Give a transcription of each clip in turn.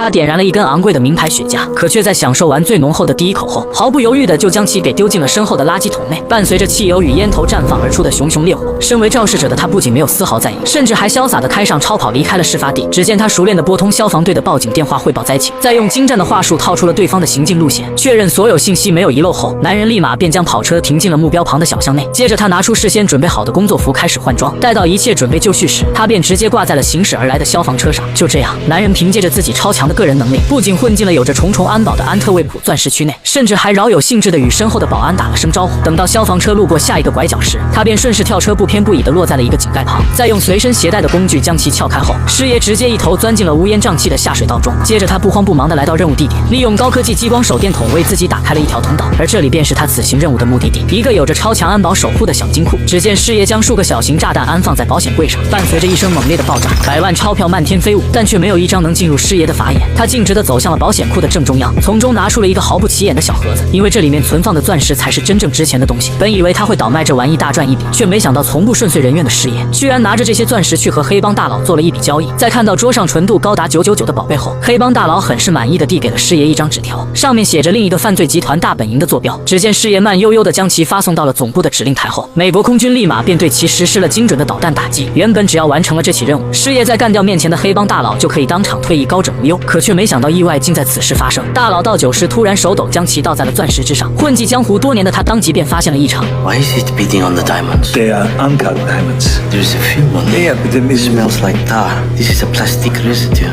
他点燃了一根昂贵的名牌雪茄，可却在享受完最浓厚的第一口后，毫不犹豫的就将其给丢进了身后的垃圾桶内。伴随着汽油与烟头绽放而出的熊熊烈火，身为肇事者的他不仅没有丝毫在意，甚至还潇洒的开上超跑离开了事发地。只见他熟练的拨通消防队的报警电话汇报灾情，再用精湛的话术套出了对方的行进路线，确认所有信息没有遗漏后，男人立马便将跑车停进了目标旁的小巷内。接着他拿出事先准备好的工作服开始换装，待到一切准备就绪时，他便直接挂在了行驶而来的消防车上。就这样，男人凭借着自己超强的个人能力，不仅混进了有着重重安保的安特卫普钻石区内，甚至还饶有兴致地与身后的保安打了声招呼。等到消防车路过下一个拐角时，他便顺势跳车，不偏不倚地落在了一个井盖旁，再用随身携带的工具将其撬开后，师爷直接一头钻进了乌烟瘴气的下水道中。接着他不慌不忙地来到任务地点，利用高科技激光手电筒为自己打开了一条通道，而这里便是他此行任务的目的地，一个有着超强安保守护的小金库。只见师爷将数个小型炸弹安放在保险柜上，伴随着一声猛烈的爆炸，百万钞票漫天飞舞，但却没有一张能进入师爷的法眼。他径直地走向了保险库的正中央，从中拿出了一个毫不起眼的小盒子，因为这里面存放的钻石才是真正值钱的东西。本以为他会倒卖这玩意大赚一笔，却没想到从不顺遂人愿的师爷居然拿着这些钻石去和黑帮大佬做了一笔交易。在看到桌上纯度高达999的宝贝后，黑帮大佬很是满意的递给了师爷一张纸条，上面写着另一个犯罪集团大本营的坐标。只见师爷慢悠悠地将其发送到了总部的指令台后，美国空军立马便对其实施了精准的导弹打击。原本只要完成了这起任务，师爷在干掉面前的黑帮大佬就可以当场退役高枕无忧，可却没想到意外竟在此时发生。大佬倒酒时突然手抖将其倒在了钻石之上，混迹江湖多年的他当即便发现了异常。 Why is it beating on the diamonds? They are uncut diamonds. There's a few on them. Yeah, but then It smells like tar. This is a plastic residue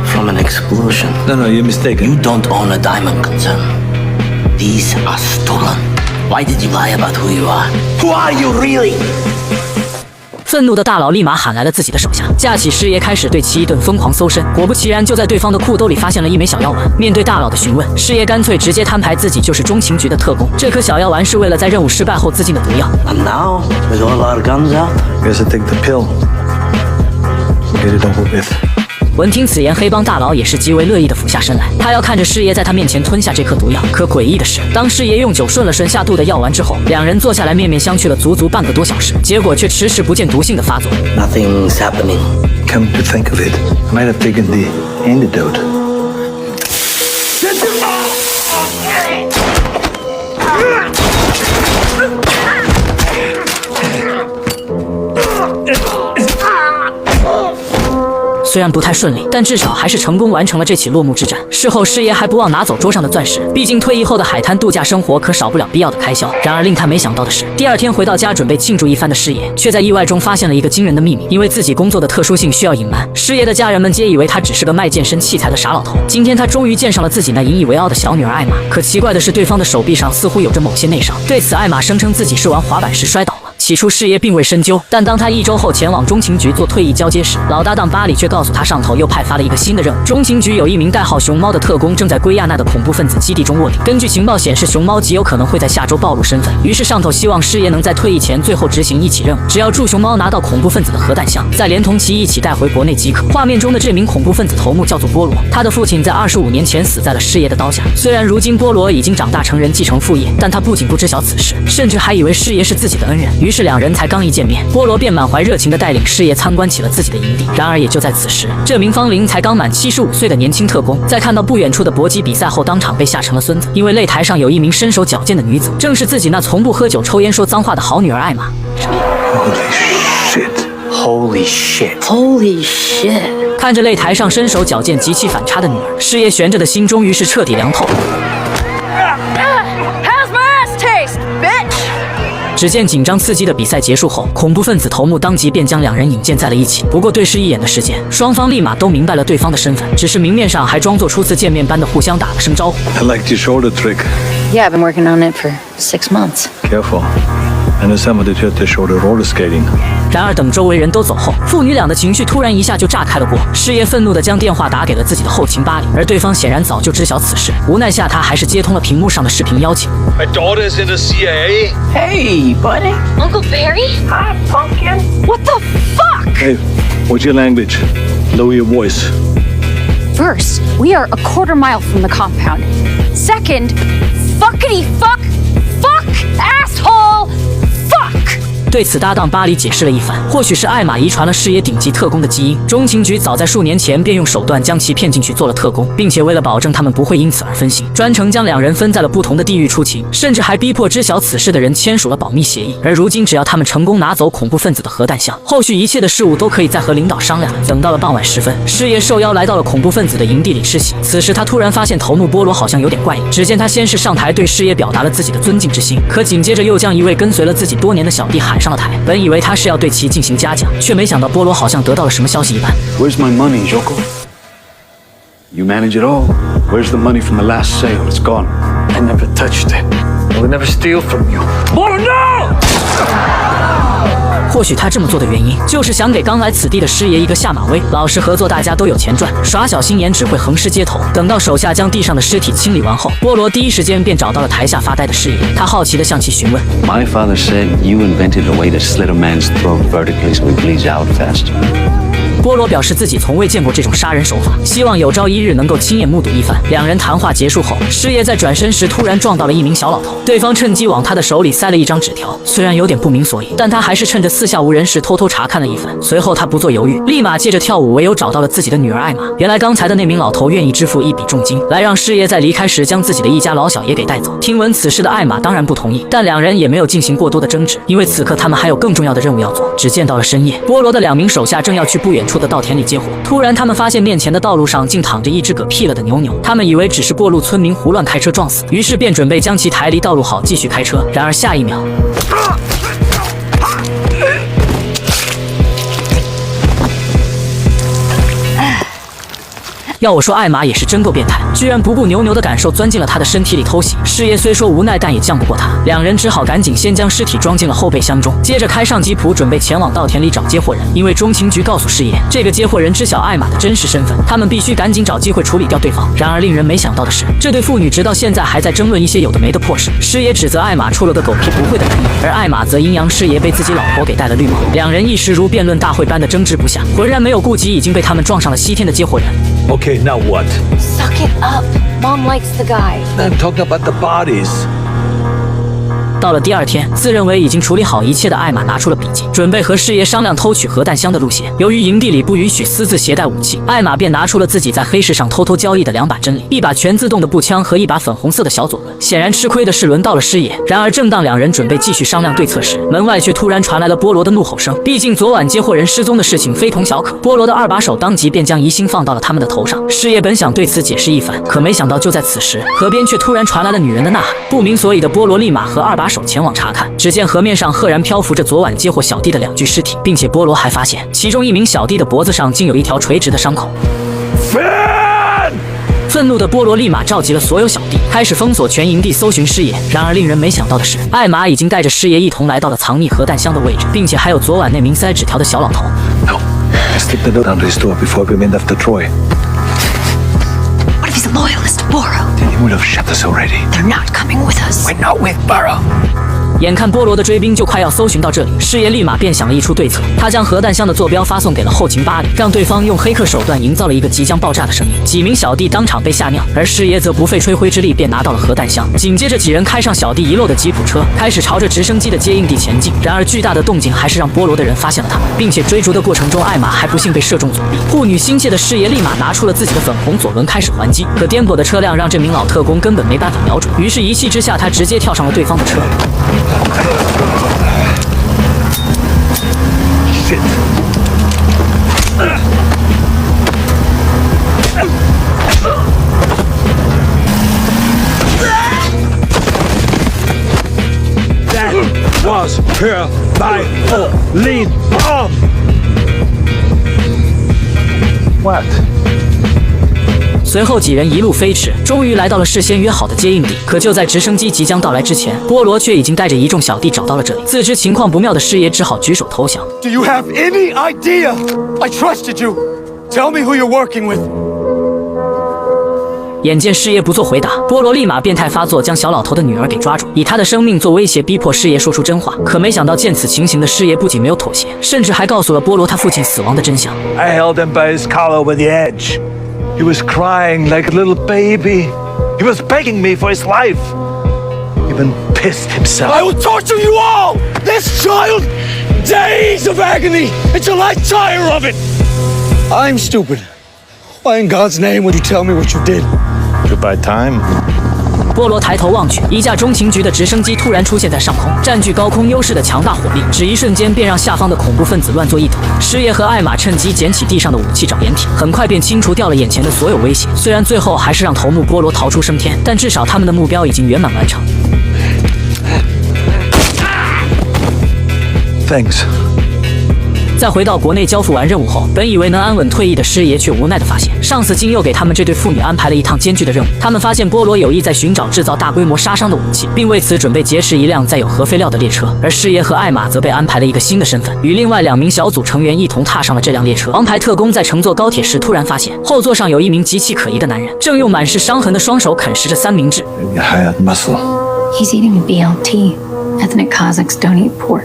from an explosion. No, you're mistaken. You don't own a diamond concern. These are stolen. Why did you lie about who you are? Who are you really? 愤怒的大佬立马喊来了自己的手下，架起师爷开始对其一顿疯狂搜身。果不其然，就在对方的裤兜里发现了一枚小药丸。面对大佬的询问，师爷干脆直接摊牌自己就是中情局的特工。这颗小药丸是为了在任务失败后自尽的毒药。And now, with all our guns out, guess I take the pill. Get it over with. 闻听此言，黑帮大佬也是极为乐意的俯下身来，他要看着师爷在他面前吞下这颗毒药。可诡异的是，当师爷用酒顺了顺下肚的药丸之后，两人坐下来面面相觑了足足半个多小时，结果却迟迟不见毒性的发作。 nothing's happening. Come to think of it, I might have taken the antidote. 虽然不太顺利，但至少还是成功完成了这起落幕之战。事后，师爷还不忘拿走桌上的钻石，毕竟退役后的海滩度假生活可少不了必要的开销。然而令他没想到的是，第二天回到家准备庆祝一番的师爷，却在意外中发现了一个惊人的秘密。因为自己工作的特殊性需要隐瞒，师爷的家人们皆以为他只是个卖健身器材的傻老头。今天他终于见上了自己那引以为傲的小女儿艾玛。可奇怪的是，对方的手臂上似乎有着某些内伤。对此，艾玛声称自己是玩滑板时摔倒了。 起初师爷并未深究，但当他1周后前往中情局做退役交接时，老搭档巴里却告诉他，上头又派发了一个新的任务。中情局有一名代号熊猫的特工正在圭亚那的恐怖分子基地中卧底。根据情报显示，熊猫极有可能会在下周暴露身份。于是上头希望师爷能在退役前最后执行一起任务，只要助熊猫拿到恐怖分子的核弹箱，再连同其一起带回国内即可。画面中的这名恐怖分子头目叫做波罗，他的父亲在25年前死在了师爷的刀下。虽然如今波罗已经长大成人继承父业，但他不仅不知晓此事，甚至还以为师爷是自己的恩人。于是两人才刚一见面，波罗便满怀热情地带领师爷参观起了自己的营地。然而也就在此时，这名芳龄才刚满75岁的年轻特工，在看到不远处的搏击比赛后，当场被吓成了孙子。因为擂台上有一名身手矫健的女子，正是自己那从不喝酒、抽烟、说脏话的好女儿艾玛。Holy shit! Holy shit! 看着擂台上身手矫健、极其反差的女儿，师爷悬着的心终于是彻底凉透了。 只见紧张刺激的比赛结束后，恐怖分子头目当即便将两人引荐在了一起。不过对视一眼的时间，双方立马都明白了对方的身份，只是明面上还装作初次见面般的互相打了声招呼。I liked your shoulder trick. Yeah, I've been working on it for 6 months. Careful. I know someone that hurt their shoulder roller skating. 然而等周围人都走后，父女俩的情绪突然一下就炸开了锅。师爷愤怒地将电话打给了自己的后勤巴里，而对方显然早就知晓此事，无奈下他还是接通了屏幕上的视频邀请。 My daughter's in the CIA. Hey, buddy. Uncle Barry? Hi, pumpkin. What the fuck? Hey, what's your language? Lower your voice. First, we are a quarter mile from the compound. Second, fuckity fuck, fuck, asshole, fuck! 对此搭档巴里解释了一番，或许是艾玛遗传了事业顶级特工的基因，中情局早在数年前便用手段将其骗进去做了特工，并且为了保证他们不会因此而分心，专程将两人分在了不同的地域出勤，甚至还逼迫知晓此事的人签署了保密协议。而如今只要他们成功拿走恐怖分子的核弹箱，后续一切的事务都可以再和领导商量。等到了傍晚时分，事业受邀来到了恐怖分子的营地里吃席。此时他突然发现头目波罗好像有点怪异，只见他先是上台对事业表达了自己的尊敬之心，可紧接着又将一位跟随了自己多年的小弟喊上了台。本以为他是要对其进行嘉奖，却没想到波罗好像得到了什么消息一般。 Where's my money, Joko? You manage it all. Where's the money from the last sale? It's gone. I never touched it. I would never steal from you. Oh no! 或许他这么做的原因，就是想给刚来此地的师爷一个下马威。老实合作，大家都有钱赚，耍小心眼只会横尸街头。等到手下将地上的尸体清理完后，波罗第一时间便找到了台下发呆的师爷。他好奇地向其询问 My father said you invented a way to slit a man's throat vertically so he bleeds out faster. 波罗表示自己从未见过这种杀人手法，希望有朝一日能够亲眼目睹一番。两人谈话结束后，师爷在转身时突然撞到了一名小老头，对方趁机往他的手里塞了一张纸条，虽然有点不明所以，但他还是趁着四下无人时偷偷查看了一番。随后他不做犹豫，立马借着跳舞为由找到了自己的女儿艾玛。原来刚才的那名老头愿意支付一笔重金，来让师爷在离开时将自己的一家老小也给带走。听闻此事的艾玛当然不同意，但两人也没有进行过多的争执，因为此刻他们还有更重要的任务要做。只见到了深夜，波罗的两名手下正要去不远处的稻田里接火，突然他们发现面前的道路上竟躺着一只嗝屁了的牛牛，他们以为只是过路村民胡乱开车撞死，于是便准备将其抬离道路好继续开车。然而下一秒，要我说，艾玛也是真够变态，居然不顾牛牛的感受钻进了他的身体里偷袭。师爷虽说无奈，但也犟不过他，两人只好赶紧先将尸体装进了后备箱中，接着开上吉普准备前往稻田里找接货人。因为中情局告诉师爷，这个接货人知晓艾玛的真实身份，他们必须赶紧找机会处理掉对方。然而令人没想到的是，这对父女直到现在还在争论一些有的没的破事。师爷指责艾玛出了个狗屁不会的男人，而艾玛则阴阳师爷被自己老婆给戴了绿帽。两人一时如辩论大会般的争执不下，浑然没有顾及已经被他们撞上了西天的接货人。 Okay, now what? Suck it up. Mom likes the guy. I'm talking about the bodies. 到了第二天，自认为已经处理好一切的艾玛拿出了笔记，准备和师爷商量偷取核弹箱的路线。由于营地里不允许私自携带武器，艾玛便拿出了自己在黑市上偷偷交易的2把真理，一把全自动的步枪和一把粉红色的小左轮。显然吃亏的是轮到了师爷。然而正当两人准备继续商量对策时，门外却突然传来了波罗的怒吼声。毕竟昨晚接货人失踪的事情非同小可，波罗的2把手当即便将疑心放到了他们的头上。师爷本想对此解释一番，可没想到就在此时，河边却突然传来了女人的呐喊。不明所以的波罗立马和2把手前往查看，只见河面上赫然漂浮着昨晚接货小弟的2具尸体，并且波罗还发现其中一名小弟的脖子上竟有一条垂直的伤口。愤怒的波罗立马召集了所有小弟，开始封锁全营地搜寻师爷。然而令人没想到的是，艾玛已经带着师爷一同来到了藏匿核弹箱的位置，并且还有昨晚那名塞纸条的小老头。 No, stick the note under his door before we went after Troy. What if he's a loyalist to Boro? Then he would have shot us already. They're not coming with us. We're not with Burrow. 眼看波罗的追兵就快要搜寻到这里，师爷立马便想了一出对策。他将核弹箱的坐标发送给了后勤巴里，让对方用黑客手段营造了一个即将爆炸的声音。几名小弟当场被吓尿，而师爷则不费吹灰之力便拿到了核弹箱。紧接着几人开上小弟遗漏的吉普车，开始朝着直升机的接应地前进。然而巨大的动静还是让波罗的人发现了他们，并且追逐的过程中，艾玛还不幸被射中左臂。护女心切的师爷立马拿出了自己的粉红左轮开始还击，可颠簸的车辆让这名老特工根本没办法瞄准，于是一气之下他直接跳上了对方的车。 Shit. That was her violin bomb. What? 随后几人一路飞驰，终于来到了事先约好的接应地。可就在直升机即将到来之前，波罗却已经带着一众小弟找到了这里。自知情况不妙的师爷只好举手投降。Do you have any idea? I trusted you. Tell me who you're working with. 眼见师爷不做回答，波罗立马变态发作，将小老头的女儿给抓住，以他的生命做威胁，逼迫师爷说出真话。可没想到见此情形的师爷不仅没有妥协，甚至还告诉了波罗他父亲死亡的真相。 I held him by his collar over the edge. He was crying like a little baby. He was begging me for his life. He been pissed himself. I will torture you all! This child! Days of agony until I tire of it! I'm stupid. Why in God's name would you tell me what you did? Goodbye, time. 波罗抬头望去，一架中情局的直升机突然出现在上空，占据高空优势的强大火力，只一瞬间便让下方的恐怖分子乱作一团。师爷和艾玛趁机捡起地上的武器找掩体，很快便清除掉了眼前的所有威胁。虽然最后还是让头目波罗逃出升天，但至少他们的目标已经圆满完成。Thanks. 在回到国内交付完任务后，本以为能安稳退役的师爷却无奈地发现，上司竟又给他们这对父女安排了一趟艰巨的任务。他们发现波罗有意在寻找制造大规模杀伤的武器，并为此准备劫持一辆载有核废料的列车。而师爷和艾玛则被安排了一个新的身份，与另外2名小组成员一同踏上了这辆列车。王牌特工在乘坐高铁时突然发现，后座上有一名极其可疑的男人，正用满是伤痕的双手啃食着三明治。Hayat muscle. He's eating BLT. Ethnic Kazakhs don't eat pork.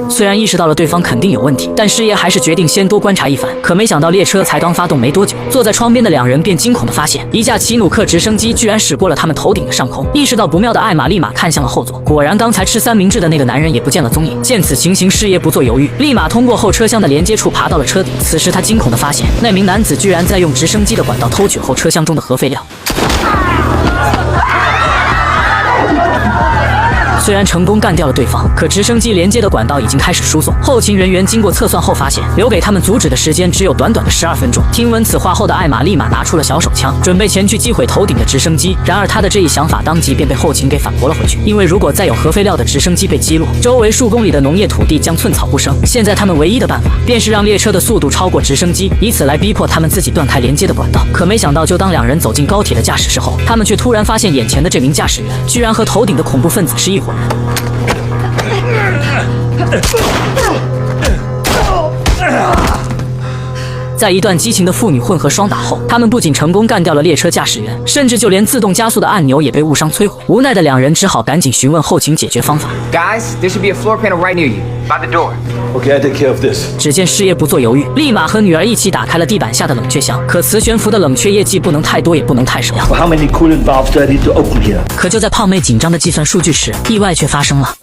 虽然意识到了对方肯定有问题，但师爷还是决定先多观察一番。可没想到列车才刚发动没多久，坐在窗边的2人便惊恐地发现，一架奇努克直升机居然驶过了他们头顶的上空。意识到不妙的艾玛立马看向了后座，果然刚才吃三明治的那个男人也不见了踪影。见此情形，师爷不做犹豫，立马通过后车厢的连接处爬到了车顶。此时他惊恐地发现，那名男子居然在用直升机的管道偷取后车厢中的核废料。虽然成功干掉了对方，可直升机连接的管道已经开始输送。后勤人员经过测算后发现，留给他们阻止的时间只有短短的12分钟。听闻此话后的艾玛立马拿出了小手枪，准备前去击毁头顶的直升机。然而他的这一想法当即便被后勤给反驳了回去，因为如果再有核废料的直升机被击落，周围数公里的农业土地将寸草不生。现在他们唯一的办法便是让列车的速度超过直升机，以此来逼迫他们自己断开连接的管道。可没想到，就当2人走进高铁的驾驶室后，他们却突然发现眼前的这名驾驶员居然和头顶的恐怖分子是一伙人。在一段激情的父女混合双打后，他们不仅成功干掉了列车驾驶员，甚至就连自动加速的按钮也被误伤摧毁。无奈的2人只好赶紧询问后勤解决方法。Guys, there should be a floor panel right near you, by the door. Okay, I take care of this. 只见师爷不做犹豫，立马和女儿一起打开了地板下的冷却箱。可磁悬浮的冷却液既不能太多，也不能太少。Well, how many coolant valves do I need to open here? 可就在胖妹紧张的计算数据时，意外却发生了。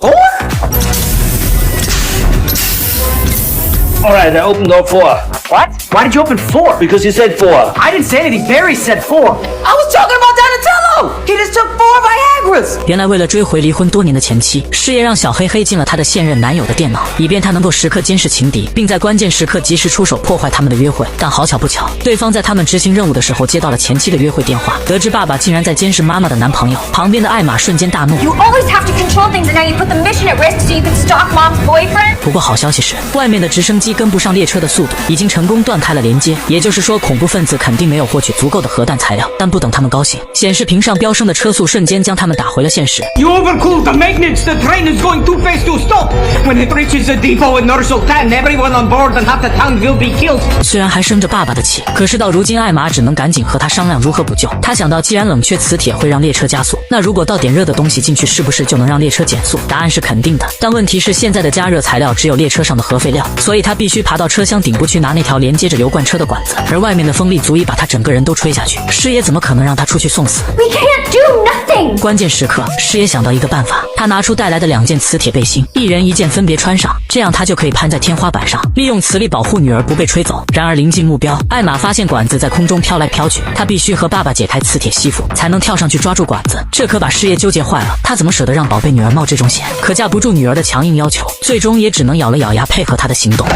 All right, I opened all 4. What? Why did you open 4? Because you said 4. I didn't say anything. Barry said 4. I was talking about Donatello. He just took 4 Viagras. 原来为了追回离婚多年的前妻，师爷让小黑黑进了他的现任男友的电脑，以便他能够时刻监视情敌，并在关键时刻及时出手破坏他们的约会。但好巧不巧，对方在他们执行任务的时候接到了前妻的约会电话，得知爸爸竟然在监视妈妈的男朋友。旁边的艾玛瞬间大怒。 You always have to control things, and now you put the mission at risk so you can stalk mom's boyfriend. 不过好消息是，外面的直升机跟不上列车的速度，已经成功断开了连接。也就是说，恐怖分子肯定没有获取足够的核弹材料。但不等他们高兴，显示屏上飙升的车速瞬间将他们打回了现实。 You overcooled the maintenance. The train is going too fast to stop. When it reaches the depot in Nur Sultan, everyone on board and half the town will be killed. 虽然还生着爸爸的气，可是到如今，艾玛只能赶紧和他商量如何补救。他想到，既然冷却磁铁会让列车加速，那如果倒点热的东西进去，是不是就能让列车减速？答案是肯定的。但问题是，现在的加热材料只有列车上的核废料，所以他必须爬到车厢顶部去拿那条连接着油罐车的管子，而外面的风力足以把他整个人都吹下去。师爷怎么可能让他出去送死？ We can't do nothing. 关键时刻，师爷想到一个办法，他拿出带来的2件磁铁背心，一人1件分别穿上，这样他就可以攀在天花板上，利用磁力保护女儿不被吹走。然而临近目标，艾玛发现管子在空中飘来飘去，她必须和爸爸解开磁铁吸附，才能跳上去抓住管子。这可把师爷纠结坏了，他怎么舍得让宝贝女儿冒这种险？可架不住女儿的强硬要求，最终也只能咬了咬牙配合她的行动。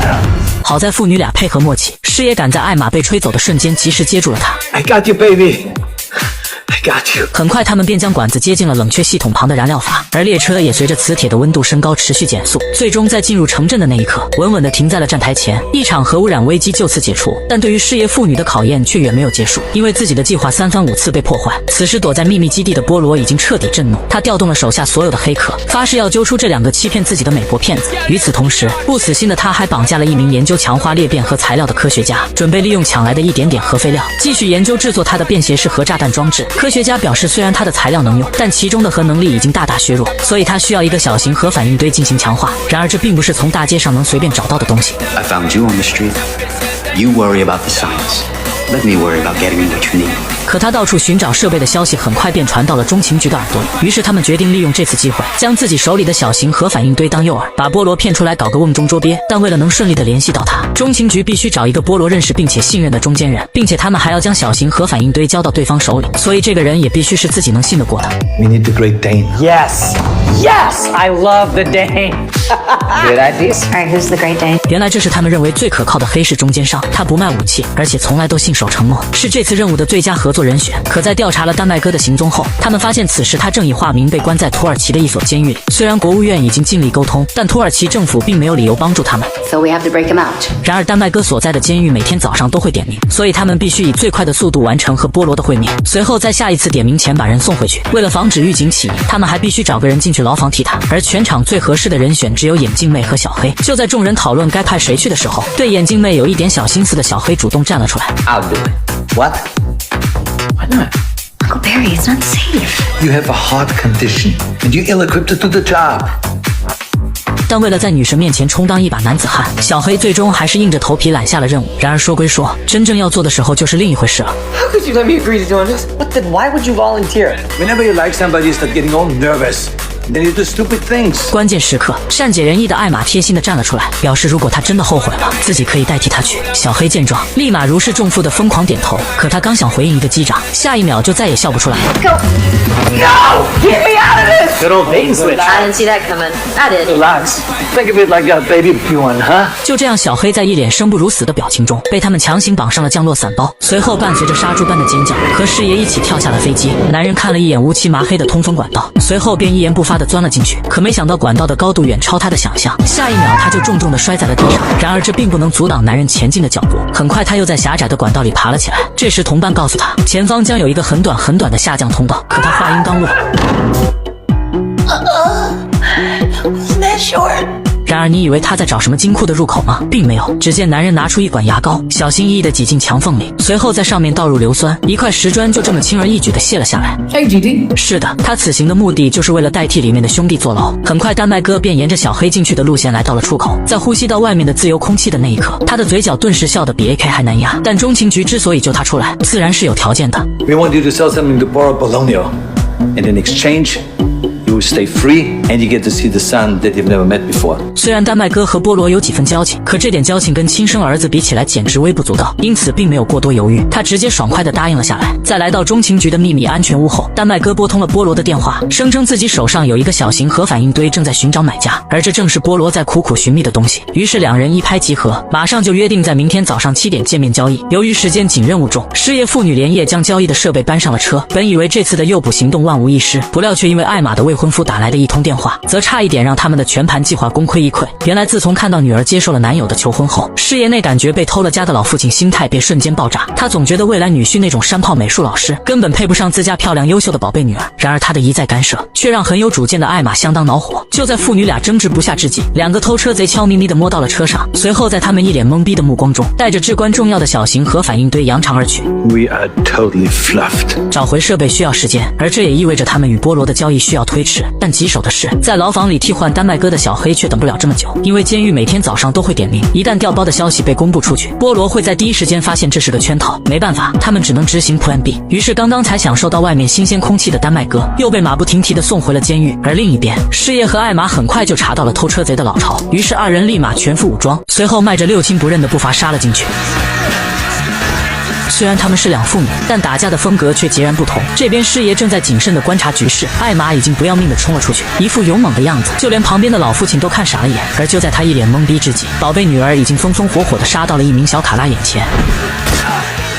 好在父女俩配合默契，师爷赶在艾玛被吹走的瞬间及时接住了她。 I got you, baby. I got you. 很快，他们便将管子接进了冷却系统旁的燃料阀，而列车也随着磁铁的温度升高持续减速，最终在进入城镇的那一刻，稳稳地停在了站台前。一场核污染危机就此解除，但对于师爷父女的考验却远没有结束，因为自己的计划3番5次被破坏。此时躲在秘密基地的波罗已经彻底震怒，他调动了手下所有的黑客，发誓要揪出这2个欺骗自己的美国骗子。与此同时，不死心的他还绑架了一名研究强化裂变核材料的科学家，准备利用抢来的一点点核废料，继续研究制作他的便携式核炸弹装置。科学家表示，虽然他的材料能用，但其中的核能力已经大大削弱，所以他需要一个小型核反应堆进行强化。然而这并不是从大街上能随便找到的东西。 I found you on the street. You worry about the science. Let me worry about getting you what you need. 可他到处寻找设备的消息很快便传到了中情局的耳朵里，于是他们决定利用这次机会，将自己手里的小型核反应堆当诱饵，把波罗骗出来搞个瓮中捉鳖。但为了能顺利的联系到他，中情局必须找一个波罗认识并且信任的中间人，并且他们还要将小型核反应堆交到对方手里，所以这个人也必须是自己能信得过的。We need the Great Dane. Yes! Yes! I love the Dane! Good idea. Alright, who's the Great Dane? 原来这是他们认为最可靠的黑市中间商，他不卖武器，而且从来都信守承诺，是这次任务的最佳合作人选。可在调查了丹麦哥的行踪后，他们发现此时他正以化名被关在土耳其的一所监狱里。虽然国务院已经尽力沟通，但土耳其政府并没有理由帮助他们。So we have to break him out. 然而丹麦哥所在的监狱每天早上都会点名，所以他们必须以最快的速度完成和波罗的会面，随后在下一次点名前把人送回去。为了防止狱警起疑，他们还必须找个人进去牢房替他，而全场最合适的人选只有眼镜妹和小黑。就在众人讨论该派谁去的时候，对眼镜妹有一点小心思的小黑主动站了出来。 I'll do it. What? Why not? Uncle Barry, it's not safe. You have a heart condition, and you're ill-equipped to do the job. 但为了在女神面前充当一把男子汉，小黑最终还是硬着头皮揽下了任务。然而说归说，真正要做的时候就是另一回事了。 How could you let me agree to doing this? But then why would you volunteer? Whenever you like somebody, you start getting all nervous. Then you do stupid things. 关键时刻，善解人意的艾玛贴心地站了出来，表示如果他真的后悔了，自己可以代替他去。小黑见状，立马如释重负地疯狂点头。可他刚想回应一个击掌，下一秒就再也笑不出来了。 No! Get me out of this! Good old bait switch. I didn't see that coming. I did. Relax. Think of it like a baby P1, huh? 就这样，小黑在一脸生不如死的表情中，被他们强行绑上了降落伞包，随后伴随着杀猪般的尖叫，和师爷一起跳下了飞机。男人看了一眼乌漆麻黑的通风管道，随后便一言不发地钻了进去。可没想到管道的高度远超他的想象，下一秒他就重重地摔在了地上。然而这并不能阻挡男人前进的脚步，很快他又在狭窄的管道里爬了起来。这时同伴告诉他，前方将有一个很短很短的下降通道。可他话音刚落， Isn't that short? 然而你以为他在找什么金库的入口吗？并没有。只见男人拿出一管牙膏，小心翼翼地挤进墙缝里，随后在上面倒入硫酸，一块石砖就这么轻而易举地卸了下来。Hey, GD. 是的，他此行的目的就是为了代替里面的兄弟坐牢。很快，丹麦哥便沿着小黑进去的路线来到了出口，在呼吸到外面的自由空气的那一刻，他的嘴角顿时笑得比 AK 还难压。但中情局之所以救他出来，自然是有条件的。 We want you to sell something to Bora Bologna. And in exchange, you will stay free and you get to see the son that you've never met before. 虽然丹麦哥和波罗有几分交情，可这点交情跟亲生儿子比起来简直微不足道，因此并没有过多犹豫，他直接爽快地答应了下来。在来到中情局的秘密安全屋后，丹麦哥拨通了波罗的电话，声称自己手上有一个小型核反应堆，正在寻找买家，而这正是波罗在苦苦寻觅的东西。于是两人一拍即合，马上就约定在明天早上7点见面交易。由于时间紧，任务重，师爷父女连夜将交易的设备搬上了车。本以为这次的诱捕行动万无一失，不料却因为艾玛的未婚夫打来的一通电话，则差一点让他们的全盘计划功亏一篑。原来自从看到女儿接受了男友的求婚后，师爷那感觉被偷了家的老父亲心态便瞬间爆炸。他总觉得未来女婿那种山炮美术老师根本配不上自家漂亮优秀的宝贝女儿。然而他的一再干涉，却让很有主见的艾玛相当恼火。就在父女俩争执不下之际，两个偷车贼悄咪咪地摸到了车上，随后在他们一脸懵逼的目光中，带着至关重要的小型核反应堆扬长而去。 We are totally fluffed. 找回设备需要时间，而这也意味着他们与波罗的交易需要推迟。但棘手的是，在牢房里替换丹麦哥的小黑却等不了这么久，因为监狱每天早上都会点名，一旦调包的消息被公布出去，波罗会在第一时间发现这是个圈套。没办法，他们只能执行 Plan B。于是刚刚才享受到外面新鲜空气的丹麦哥又被马不停蹄地送回了监狱。而另一边，师爷和艾玛很快就查到了偷车贼的老巢，于是二人立马全副武装，随后迈着六亲不认的步伐杀了进去。 虽然他们是两父女，但打架的风格却截然不同。这边师爷正在谨慎地观察局势，艾玛已经不要命地冲了出去，一副勇猛的样子，就连旁边的老父亲都看傻了眼。而就在他一脸懵逼之际，宝贝女儿已经风风火火地杀到了一名小卡拉眼前。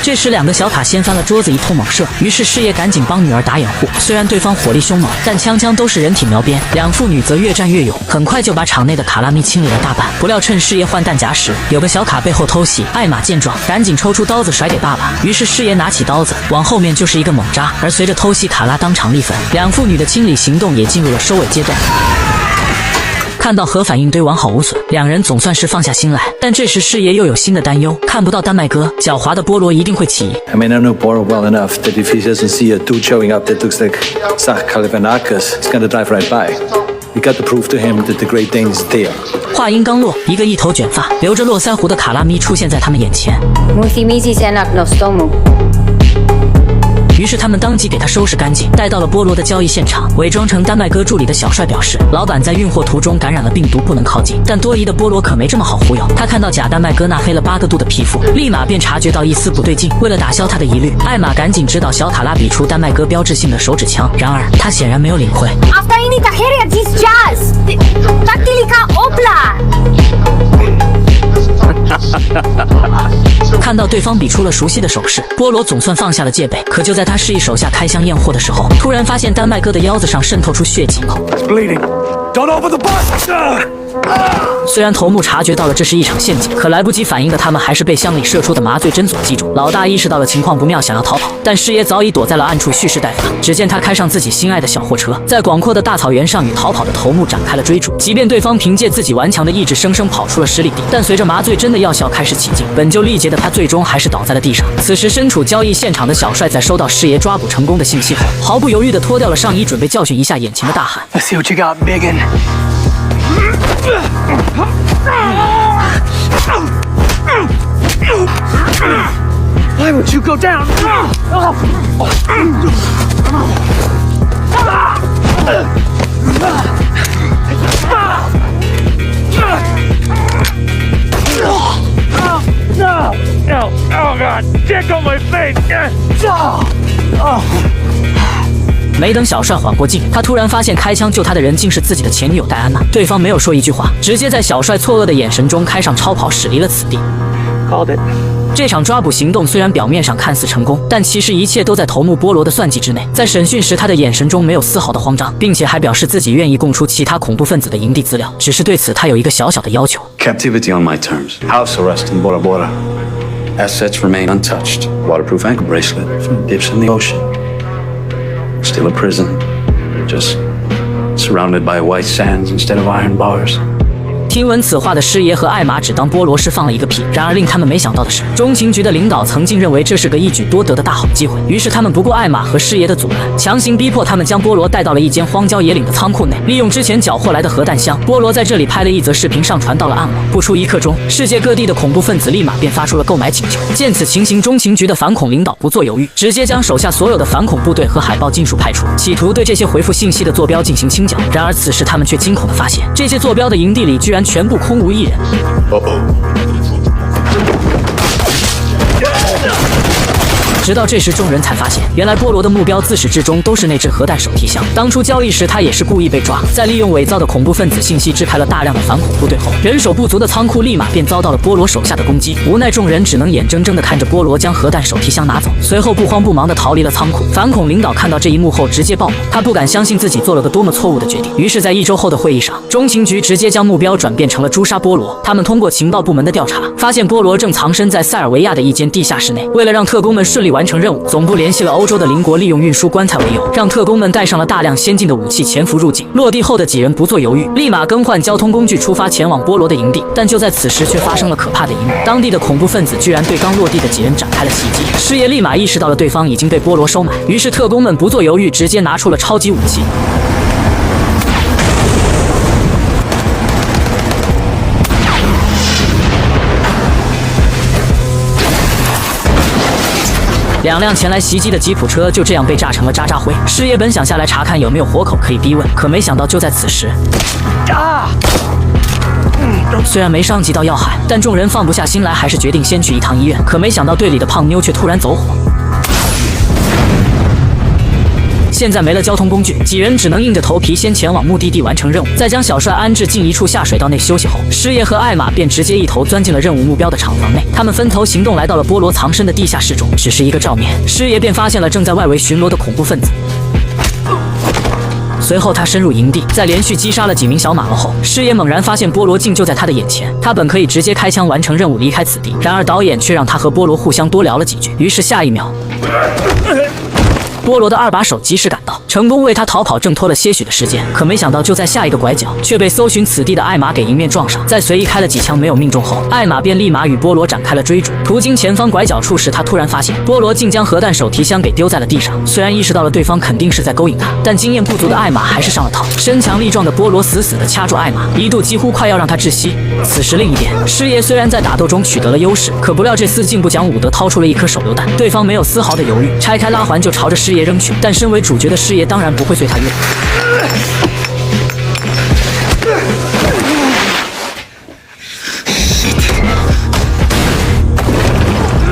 这时，两个小卡掀翻了桌子，一通猛射。于是师爷赶紧帮女儿打掩护。虽然对方火力凶猛，但枪枪都是人体瞄边。两父女则越战越勇，很快就把场内的卡拉米清理了大半。不料趁师爷换弹夹时，有个小卡背后偷袭。艾玛见状，赶紧抽出刀子甩给爸爸。于是师爷拿起刀子，往后面就是一个猛扎。而随着偷袭卡拉当场立粉，两父女的清理行动也进入了收尾阶段。 看到核反应堆完好无损，两人总算是放下心来。但这时师爷又有新的担忧，看不到丹麦哥，狡猾的波罗一定会起疑。 I mean, I know Bora well enough that if he doesn't see a dude showing up that looks like Zach Kalivanakis, he's gonna drive right by. We got to prove to him that the Great Dane is there. 话音刚落，一个一头卷发、留着络腮胡的卡拉咪出现在他们眼前。 于是他们当即给他收拾干净，带到了波罗的交易现场。伪装成丹麦哥助理的小帅表示，老板在运货途中感染了病毒，不能靠近。但多疑的波罗可没这么好忽悠，他看到假丹麦哥那黑了8个度的皮肤，立马便察觉到一丝不对劲。为了打消他的疑虑，艾玛赶紧指导小卡拉比出丹麦哥标志性的手指枪。然而他显然没有领会。 看到对方比出了熟悉的手势，波罗总算放下了戒备。可就在他示意手下开枪验货的时候，突然发现丹麦哥的腰子上渗透出血迹。 It's bleeding. Don't open the box. 虽然头目察觉到了这是一场陷阱，可来不及反应的他们还是被枪里射出的麻醉针所击中。老大意识到了情况不妙，想要逃跑，但师爷早已躲在了暗处蓄势待发。只见他开上自己心爱的小货车，在广阔的大草原上与逃跑的头目展开了追逐。即便对方凭借自己顽强的意志生生跑出了10里地，但随着麻醉针的药效开始起劲，本就力竭的他最终还是倒在了地上。此时身处交易现场的小帅在收到师爷抓捕成功的信息后，毫不犹豫地脱掉了上衣，准备教训一下眼前的大汉。 Let's see what you got, biggin. Why would you go down? 没等小帅缓过劲，他突然发现开枪救他的人竟是自己的前女友戴安娜。对方没有说一句话，直接在小帅错愕的眼神中开上超跑，驶离了此地。Called it. 这场抓捕行动虽然表面上看似成功，但其实一切都在头目波罗的算计之内。在审讯时，他的眼神中没有丝毫的慌张，并且还表示自己愿意供出其他恐怖分子的营地资料。只是对此，他有一个小小的要求 Captivity on my terms. House arrest in Bora Bora. Assets remain untouched. Waterproof ankle bracelet from dips in the ocean. Still a prison. Just surrounded by white sands instead of iron bars. 听闻此话的师爷和艾玛只当波罗是放了一个屁。然而令他们没想到的是，中情局的领导曾经认为这是个一举多得的大好机会，于是他们不顾艾玛和师爷的阻拦，强行逼迫他们将波罗带到了一间荒郊野岭的仓库内，利用之前缴获来的核弹箱，波罗在这里拍了一则视频上传到了暗网。不出1刻钟，世界各地的恐怖分子立马便发出了购买请求。见此情形，中情局的反恐领导不做犹豫，直接将手下所有的反恐部队和海豹尽数派出，企图对这些回复信息的坐标进行清剿。然而此时他们却惊恐地发现，这些坐标的营地里居然全部空无一人。直到这时，众人才发现，原来波罗的目标自始至终都是那只核弹手提箱。当初交易时，他也是故意被抓，在利用伪造的恐怖分子信息支开了大量的反恐部队后，人手不足的仓库立马便遭到了波罗手下的攻击。无奈众人只能眼睁睁地看着波罗将核弹手提箱拿走，随后不慌不忙地逃离了仓库。反恐领导看到这一幕后直接暴怒，他不敢相信自己做了个多么错误的决定。于是，在1周后的会议上，中情局直接将目标转变成了诛杀波罗。他们通过情报部门的调查，发现波罗正藏身在塞尔维亚的一间地下室内。为了让特工们顺利完成任务，总部联系了欧洲的邻国，利用运输棺材为由，让特工们带上了大量先进的武器潜伏入境。落地后的几人不做犹豫，立马更换交通工具出发前往波罗的营地。但就在此时，却发生了可怕的一幕：当地的恐怖分子居然对刚落地的几人展开了袭击。师爷立马意识到了对方已经被波罗收买，于是特工们不做犹豫，直接拿出了超级武器。2辆前来袭击的吉普车就这样被炸成了渣渣灰。师爷本想下来查看有没有活口可以逼问，可没想到就在此时，虽然没伤及到要害，但众人放不下心来，还是决定先去一趟医院。可没想到队里的胖妞却突然走火。现在没了交通工具，几人只能硬着头皮先前往目的地完成任务。在将小帅安置进一处下水道内休息后，师爷和艾玛便直接一头钻进了任务目标的厂房内。他们分头行动，来到了波罗藏身的地下室中。只是一个照面，师爷便发现了正在外围巡逻的恐怖分子。随后他深入营地，在连续击杀了几名小马楼后，师爷猛然发现波罗竟就在他的眼前。他本可以直接开枪完成任务离开此地，然而导演却让他和波罗互相多聊了几句。于是下一秒，波罗的2把手及时赶到，成功为他逃跑挣脱了些许的时间。可没想到，就在下一个拐角，却被搜寻此地的艾玛给迎面撞上。在随意开了几枪没有命中后，艾玛便立马与波罗展开了追逐。途经前方拐角处时，他突然发现波罗竟将核弹手提箱给丢在了地上。虽然意识到了对方肯定是在勾引他，但经验不足的艾玛还是上了套。身强力壮的波罗死死地掐住艾玛，一度几乎快要让他窒息。此时另一边，师爷虽然在打斗中取得了优势，可不料这厮竟不讲武德，掏出了一颗手榴弹。对方没有丝毫的犹豫，拆开拉环就朝着师爷扔去。但身为主角的师爷当然不会随他愿。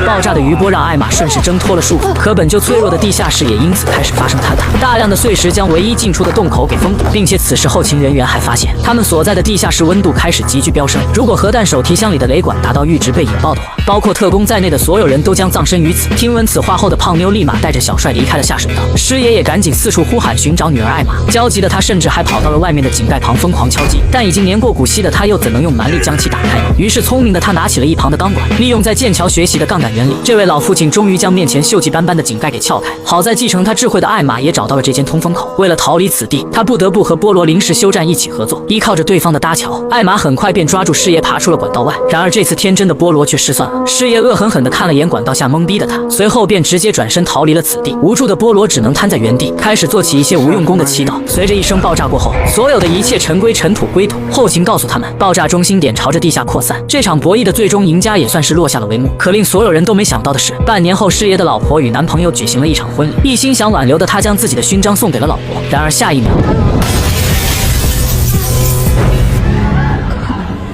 爆炸的余波让艾玛顺势挣脱了束缚，可本就脆弱的地下室也因此开始发生坍塌，大量的碎石将唯一进出的洞口给封堵，并且此时后勤人员还发现，他们所在的地下室温度开始急剧飙升。如果核弹手提箱里的雷管达到阈值被引爆的话，包括特工在内的所有人都将葬身于此。听闻此话后的胖妞立马带着小帅离开了下水道，师爷也赶紧四处呼喊寻找女儿艾玛。焦急的他甚至还跑到了外面的井盖旁疯狂敲击，但已经年过古稀的他又怎能用蛮力将其打开呢？于是聪明的他拿起了一旁的钢管，利用在剑桥学习的杠杆原理，这位老父亲终于将面前锈迹斑斑的井盖给撬开。好在继承他智慧的艾玛也找到了这间通风口，为了逃离此地，他不得不和波罗临时休战一起合作。依靠着对方的搭桥，艾玛很快便抓住师爷爬出了管道外。然而这次天真的波罗却失算了，师爷恶狠狠地看了眼管道下懵逼的他，随后便直接转身逃离了此地。无助的波罗只能瘫在原地，开始做起一些无用功的祈祷。随着一声爆炸过后，所有的一切尘归尘土归土。后勤告诉他们，爆炸中心点朝着地下扩散，这场博弈的最终赢家也算是落下了帷幕。可令所有人都没想到的是，半年后师爷的老婆与男朋友举行了一场婚礼，一心想挽留的他将自己的勋章送给了老婆。然而下一秒，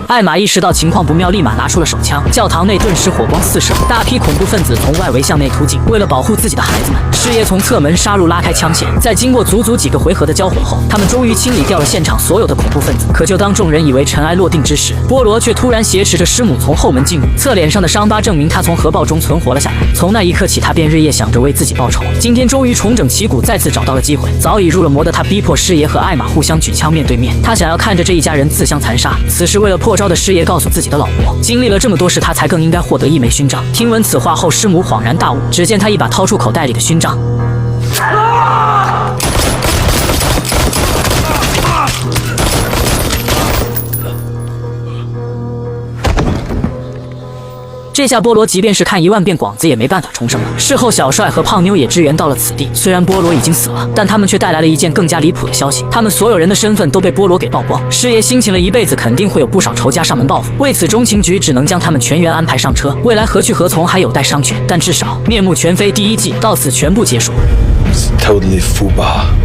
艾玛意识到情况不妙，立马拿出了手枪，教堂内顿时火光四射，大批恐怖分子从外围向内突进。为了保护自己的孩子们，师爷从侧门杀入，拉开枪线。在经过足足几个回合的交火后，他们终于清理掉了现场所有的恐怖分子。可就当众人以为尘埃落定之时，波罗却突然挟持着师母从后门进入，侧脸上的伤疤证明他从核爆中存活了下来。从那一刻起，他便日夜想着为自己报仇。今天终于重整旗鼓，再次找到了机会。早已入了魔的他逼迫师爷和艾玛互相举枪面对面，他想要看着这一家人自相残杀。此时为了破招的师爷告诉自己的老婆，经历了这么多事，他才更应该获得一枚勋章。听闻此话后，师母恍然大悟，只见他一把掏出口袋里的勋章。这下波罗即便是看10000遍广子也没办法重生了。事后小帅和胖妞也支援到了此地，虽然波罗已经死了，但他们却带来了一件更加离谱的消息，他们所有人的身份都被波罗给曝光。师爷辛勤了一辈子，肯定会有不少仇家上门报复，为此中情局只能将他们全员安排上车，未来何去何从还有待商榷。但至少面目全非第1季到此全部结束。Totally FUBA.